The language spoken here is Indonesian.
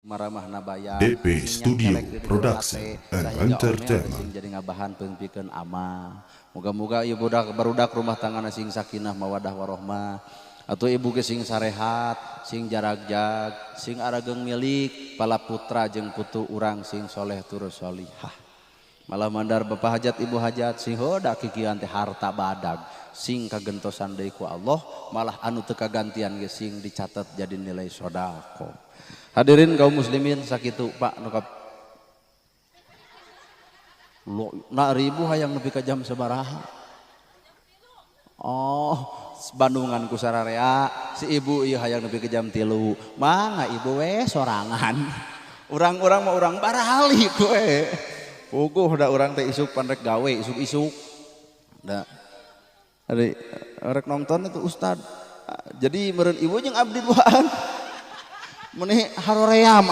maramah nabaya DP Studio Production and Entertainment jadi ngabahan pengpikeun ama. Moga-moga ieu barudak rumah tangga sing sakinah mawadah warohmah atau ibu ge sing sarehat, sing jaragjag, sing arageng milik pala putra jeung putu urang sing soleh tur solihah. Malah mandar bapak hajat ibu hajat sing hoda kikian teh harta badag sing kagentosan deui ku Allah, malah anu teu kagantian ge sing dicatat jadi nilai sodako. Hadirin kaum muslimin sakitu Pak nukap lo nak ribu hayang nepi ka jam sabaraha. Oh, Bandungan ku sararea si ibu ieu hayang nepi ka jam 3. Mangga ibu we sorangan. Urang-urang mah urang barali ku we. Puguh da urang teh isuk pandek gawe isuk-isuk. Da ari rek nonton itu Ustad. Jadi meureun ibu jeung abdi duaan. Meni haroream